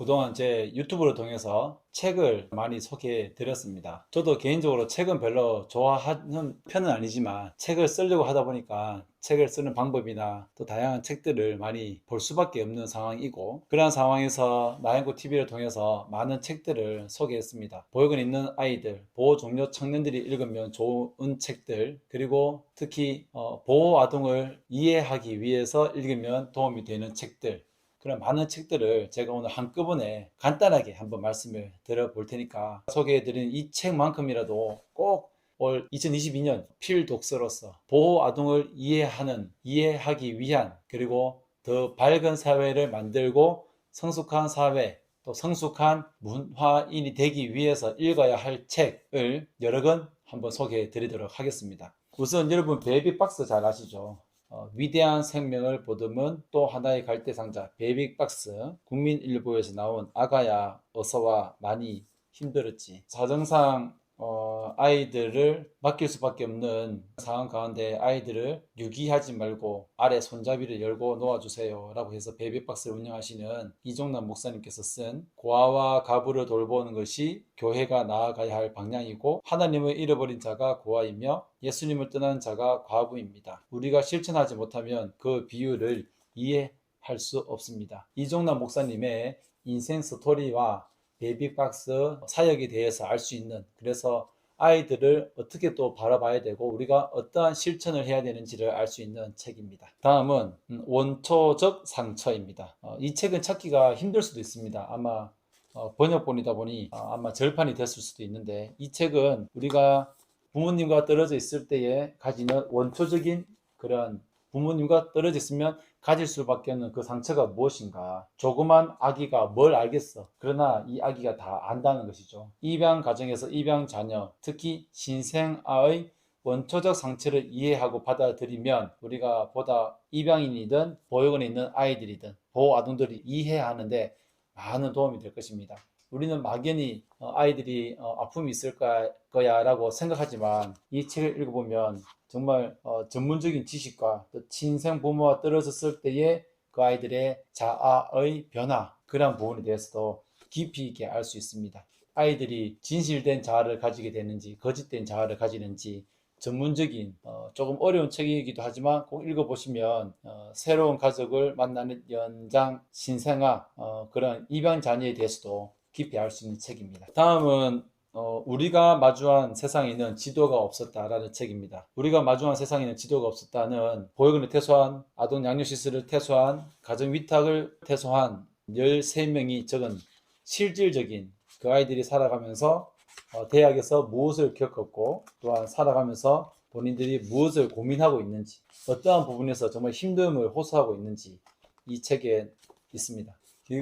그동안 제 유튜브를 통해서 책을 많이 소개해 드렸습니다. 저도 개인적으로 책은 별로 좋아하는 편은 아니지만 책을 쓰려고 하다 보니까 책을 쓰는 방법이나 또 다양한 책들을 많이 볼 수밖에 없는 상황이고, 그러한 상황에서 나연구 TV를 통해서 많은 책들을 소개했습니다. 보육원 있는 아이들, 보호 종료 청년들이 읽으면 좋은 책들, 그리고 특히 보호 아동을 이해하기 위해서 읽으면 도움이 되는 책들, 그런 많은 책들을 제가 오늘 한꺼번에 간단하게 한번 말씀을 드려볼 테니까, 소개해드린 이 책만큼이라도 꼭 올 2022년 필독서로서 보호 아동을 이해하기 위한, 그리고 더 밝은 사회를 만들고 성숙한 사회, 또 성숙한 문화인이 되기 위해서 읽어야 할 책을 여러 권 한번 소개해 드리도록 하겠습니다. 우선 여러분 베이비박스 잘 아시죠? 위대한 생명을 보듬은 또 하나의 갈대상자 베이비박스, 국민일보에서 나온 아가야 어서와 많이 힘들었지. 사정상 아이들을 맡길 수밖에 없는 상황 가운데 아이들을 유기하지 말고 아래 손잡이를 열고 놓아주세요 라고 해서 베이비박스를 운영하시는 이종남 목사님께서 쓴 고아와 가부를 돌보는 것이 교회가 나아가야 할 방향이고, 하나님을 잃어버린 자가 고아이며 예수님을 떠난 자가 과부입니다. 우리가 실천하지 못하면 그 비유를 이해할 수 없습니다. 이종남 목사님의 인생 스토리와 베이비박스 사역에 대해서 알 수 있는, 그래서 아이들을 어떻게 또 바라봐야 되고 우리가 어떠한 실천을 해야 되는지를 알 수 있는 책입니다. 다음은 원초적 상처입니다. 이 책은 찾기가 힘들 수도 있습니다. 아마 번역본이다 보니 아마 절판이 됐을 수도 있는데, 이 책은 우리가 부모님과 떨어져 있을 때에 가지는 원초적인 그런, 부모님과 떨어져 있으면 가질 수밖에 없는 그 상처가 무엇인가. 조그만 아기가 뭘 알겠어. 그러나 이 아기가 다 안다는 것이죠. 입양 가정에서 입양 자녀, 특히 신생아의 원초적 상처를 이해하고 받아들이면 우리가 보다 입양인이든 보육원에 있는 아이들이든 보호 아동들이 이해하는데 많은 도움이 될 것입니다. 우리는 막연히 아이들이 아픔이 있을 거야 라고 생각하지만, 이 책을 읽어보면 정말 전문적인 지식과 또 친생 부모와 떨어졌을 때의 그 아이들의 자아의 변화, 그런 부분에 대해서도 깊이 있게 알 수 있습니다. 아이들이 진실된 자아를 가지게 되는지 거짓된 자아를 가지는지, 전문적인 조금 어려운 책이기도 하지만 꼭 읽어보시면 새로운 가족을 만나는 연장 신생아, 그런 입양 자녀에 대해서도 깊이 알 수 있는 책입니다. 다음은 우리가 마주한 세상에는 지도가 없었다라는 책입니다. 우리가 마주한 세상에는 지도가 없었다는, 보육원을 퇴소한, 아동 양육시설을 퇴소한, 가정 위탁을 퇴소한 13명이 적은 실질적인, 그 아이들이 살아가면서 대학에서 무엇을 겪었고, 또한 살아가면서 본인들이 무엇을 고민하고 있는지, 어떠한 부분에서 정말 힘듦을 호소하고 있는지 이 책에 있습니다.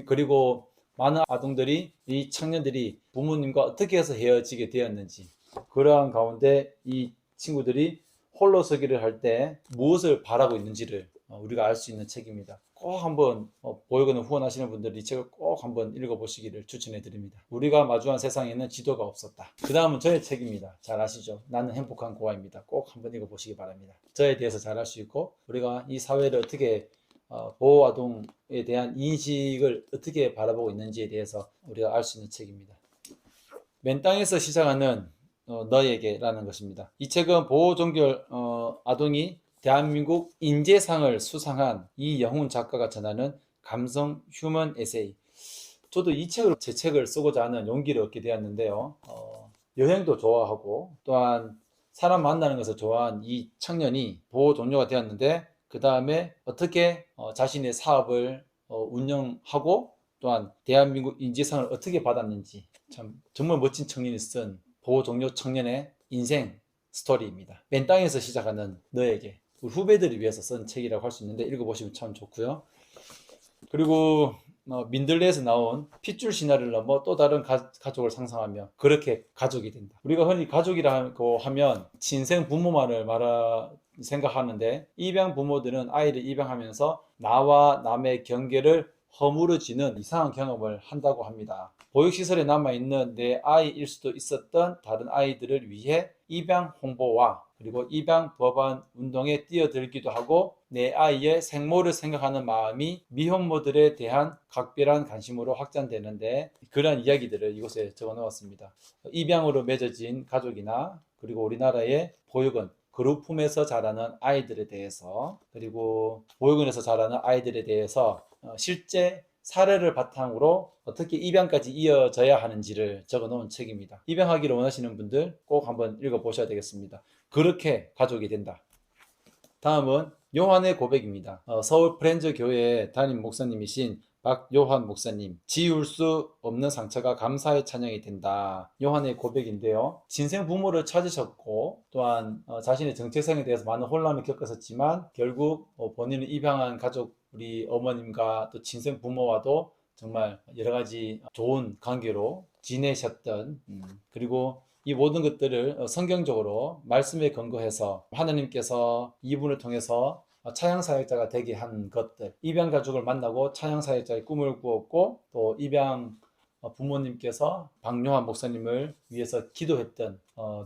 그리고 많은 아동들이, 이 청년들이 부모님과 어떻게 해서 헤어지게 되었는지, 그러한 가운데 이 친구들이 홀로 서기를 할 때 무엇을 바라고 있는지를 우리가 알 수 있는 책입니다. 꼭 한번 보육원을 후원하시는 분들 이 책을 꼭 한번 읽어보시기를 추천해 드립니다. 우리가 마주한 세상에는 지도가 없었다. 그 다음은 저의 책입니다. 잘 아시죠? 나는 행복한 고아입니다. 꼭 한번 읽어보시기 바랍니다. 저에 대해서 잘 알 수 있고 우리가 이 사회를 어떻게 보호 아동에 대한 인식을 어떻게 바라보고 있는지에 대해서 우리가 알 수 있는 책입니다. 맨 땅에서 시작하는 너에게라는 것입니다. 이 책은 보호 종결 아동이 대한민국 인재상을 수상한 이영훈 작가가 전하는 감성 휴먼 에세이. 저도 이 책으로 제 책을 쓰고자 하는 용기를 얻게 되었는데요. 여행도 좋아하고 또한 사람 만나는 것을 좋아한 이 청년이 보호 종료가 되었는데, 그 다음에 어떻게 자신의 사업을 운영하고 또한 대한민국 인재상을 어떻게 받았는지, 참 정말 멋진 청년이 쓴 보호 종료 청년의 인생 스토리입니다. 맨 땅에서 시작하는 너에게, 우리 후배들을 위해서 쓴 책이라고 할 수 있는데 읽어보시면 참 좋고요. 그리고 민들레에서 나온 핏줄 시나리오를 넘어 또 다른 가족을 상상하며 그렇게 가족이 된다. 우리가 흔히 가족이라고 하면 친생 부모만을 생각하는데, 입양 부모들은 아이를 입양하면서 나와 남의 경계를 허물어지는 이상한 경험을 한다고 합니다. 보육시설에 남아있는 내 아이일 수도 있었던 다른 아이들을 위해 입양 홍보와 그리고 입양 법안 운동에 뛰어들기도 하고 내 아이의 생모를 생각하는 마음이 미혼모들에 대한 각별한 관심으로 확장되는데 그러한 이야기들을 이곳에 적어 놓았습니다. 입양으로 맺어진 가족이나 그리고 우리나라의 보육원 그룹 품에서 자라는 아이들에 대해서 그리고 보육원에서 자라는 아이들에 대해서 실제 사례를 바탕으로 어떻게 입양까지 이어져야 하는지를 적어 놓은 책입니다. 입양하기를 원하시는 분들 꼭 한번 읽어 보셔야 되겠습니다. 그렇게 가족이 된다. 다음은 요한의 고백입니다. 서울 프렌즈 교회 담임 목사님이신 박요한 목사님, 지울 수 없는 상처가 감사의 찬양이 된다. 요한의 고백인데요. 친생 부모를 찾으셨고 또한 자신의 정체성에 대해서 많은 혼란을 겪었었지만 결국 본인을 입양한 가족 우리 어머님과 또 친생 부모와도 정말 여러 가지 좋은 관계로 지내셨던 그리고 이 모든 것들을 성경적으로 말씀에 근거해서 하나님께서 이분을 통해서 차양사역자가 되게 한 것들, 입양 가족을 만나고 차양사역자의 꿈을 꾸었고 또 입양 부모님께서 박용환 목사님을 위해서 기도했던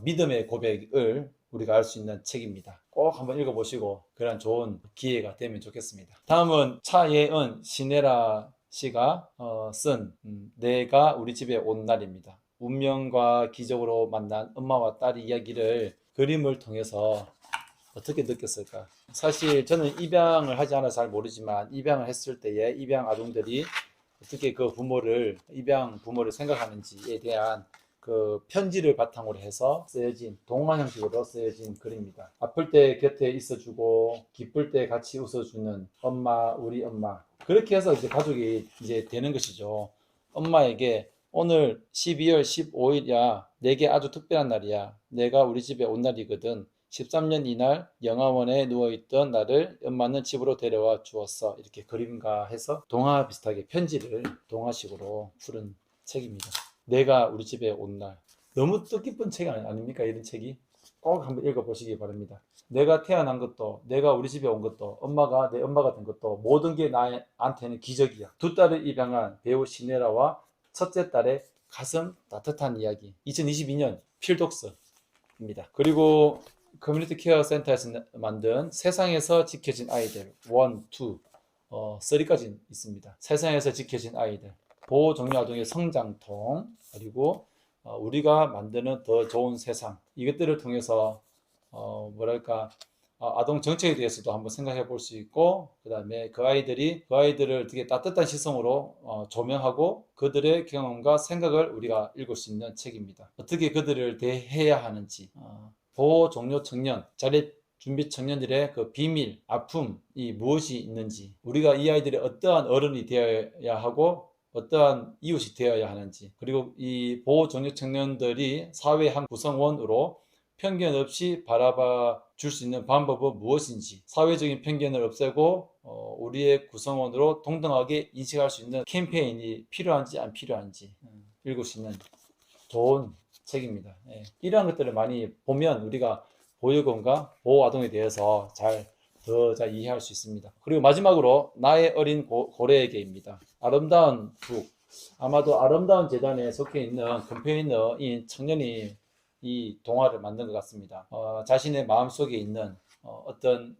믿음의 고백을 우리가 알 수 있는 책입니다. 꼭 한번 읽어보시고 그런 좋은 기회가 되면 좋겠습니다. 다음은 차예은 시네라 씨가 쓴 내가 우리 집에 온 날입니다. 운명과 기적으로 만난 엄마와 딸의 이야기를 그림을 통해서 어떻게 느꼈을까? 사실 저는 입양을 하지 않아서 잘 모르지만 입양을 했을 때에 입양 아동들이 어떻게 그 부모를 입양 부모를 생각하는지에 대한 그 편지를 바탕으로 해서 쓰여진 동화 형식으로 쓰여진 글입니다. 아플 때 곁에 있어주고 기쁠 때 같이 웃어주는 엄마, 우리 엄마. 그렇게 해서 이제 가족이 이제 되는 것이죠. 엄마에게 오늘 12월 15일이야. 내게 아주 특별한 날이야. 내가 우리 집에 온 날이거든. 13년 이날 영화원에 누워있던 나를 엄마는 집으로 데려와 주었어. 이렇게 그림과 해서 동화 비슷하게 편지를 동화식으로 풀은 책입니다. 내가 우리 집에 온 날. 너무 뜻깊은 책 아닙니까? 이런 책이. 꼭 한번 읽어보시기 바랍니다. 내가 태어난 것도 내가 우리 집에 온 것도 엄마가 내 엄마가 된 것도 모든 게 나한테는 기적이야. 두 딸을 입양한 배우 시네라와 첫째 딸의 가슴 따뜻한 이야기. 2022년 필독서입니다. 그리고 커뮤니티 케어 센터에서 만든 세상에서 지켜진 아이들 1, 2, 3까지 있습니다. 세상에서 지켜진 아이들 보호 종료 아동의 성장통 그리고 우리가 만드는 더 좋은 세상 이것들을 통해서 아동 정책에 대해서도 한번 생각해 볼 수 있고 그 다음에 그 아이들을 되게 따뜻한 시선으로 조명하고 그들의 경험과 생각을 우리가 읽을 수 있는 책입니다. 어떻게 그들을 대해야 하는지 보호 종료 청년 자립 준비 청년들의 그 비밀 아픔이 무엇이 있는지 우리가 이 아이들이 어떠한 어른이 되어야 하고 어떠한 이웃이 되어야 하는지 그리고 이 보호 종료 청년들이 사회의 한 구성원으로 편견 없이 바라봐 줄 수 있는 방법은 무엇인지 사회적인 편견을 없애고 우리의 구성원으로 동등하게 인식할 수 있는 캠페인이 필요한지 안 필요한지 읽을 수 있는 좋은 책입니다. 이러한 것들을 많이 보면 우리가 보육원과 보호아동에 대해서 더 잘 이해할 수 있습니다. 그리고 마지막으로 나의 어린 고래에게입니다. 아름다운 북 아마도 아름다운 재단에 속해 있는 캠페이너인 청년이 이 동화를 만든 것 같습니다. 자신의 마음속에 있는 어떤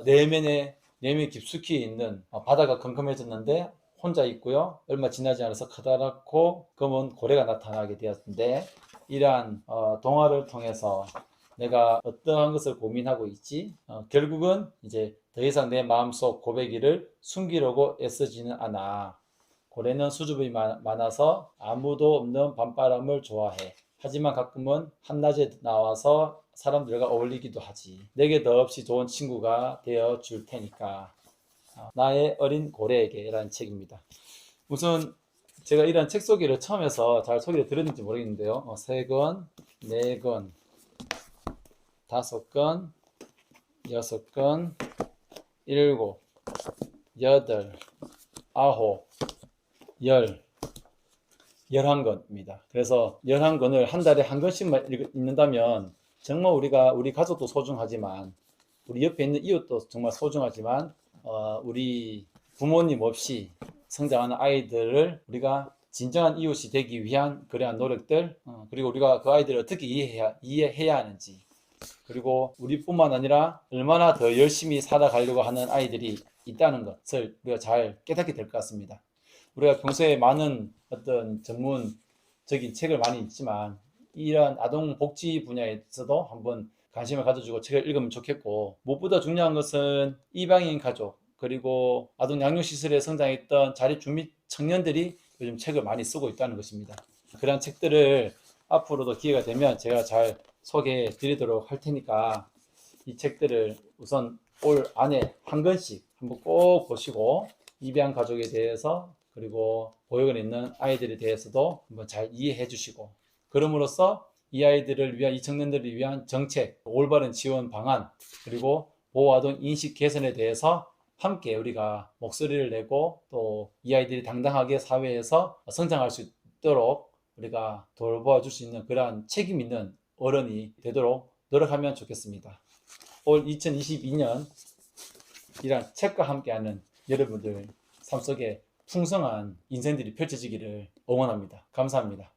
내면에 깊숙이 있는 바다가 컴컴해졌는데 혼자 있고요. 얼마 지나지 않아서 커다랗고 검은 고래가 나타나게 되었는데 이러한 동화를 통해서 내가 어떠한 것을 고민하고 있지? 결국은 이제 더 이상 내 마음속 고백이를 숨기려고 애쓰지는 않아. 고래는 수줍음이 많아서 아무도 없는 밤바람을 좋아해. 하지만 가끔은 한낮에 나와서 사람들과 어울리기도 하지. 내게 더없이 좋은 친구가 되어 줄 테니까. 나의 어린 고래에게 라는 책입니다. 우선 제가 이런 책 소개를 처음 해서 잘 소개를 들었는지 모르겠는데요. 3권, 4권, 5권, 6권, 7, 8, 9, 10, 11권입니다. 그래서 11권을 한 달에 한 권씩만 읽는다면 정말 우리 가족도 소중하지만 우리 옆에 있는 이웃도 정말 소중하지만 우리 부모님 없이 성장하는 아이들을 우리가 진정한 이웃이 되기 위한 그러한 노력들 그리고 우리가 그 아이들을 어떻게 이해해야 하는지 그리고 우리뿐만 아니라 얼마나 더 열심히 살아가려고 하는 아이들이 있다는 것을 우리가 잘 깨닫게 될 것 같습니다. 우리가 평소에 많은 어떤 전문적인 책을 많이 읽지만 이러한 아동 복지 분야에서도 한번 관심을 가져주고 책을 읽으면 좋겠고, 무엇보다 중요한 것은 이방인 가족 그리고 아동 양육시설에 성장했던 자립준비 청년들이 요즘 책을 많이 쓰고 있다는 것입니다. 그런 책들을 앞으로도 기회가 되면 제가 잘 소개해 드리도록 할 테니까 이 책들을 우선 올 안에 한 권씩 한번 꼭 보시고, 입양 가족에 대해서 그리고 보육원에 있는 아이들에 대해서도 한번 잘 이해해 주시고, 그럼으로써 이 아이들을 위한, 이 청년들을 위한 정책, 올바른 지원 방안, 그리고 보호아동 인식 개선에 대해서 함께 우리가 목소리를 내고 또 이 아이들이 당당하게 사회에서 성장할 수 있도록 우리가 돌봐줄 수 있는 그러한 책임 있는 어른이 되도록 노력하면 좋겠습니다. 올 2022년 이런 책과 함께하는 여러분들 삶 속에 풍성한 인생들이 펼쳐지기를 응원합니다. 감사합니다.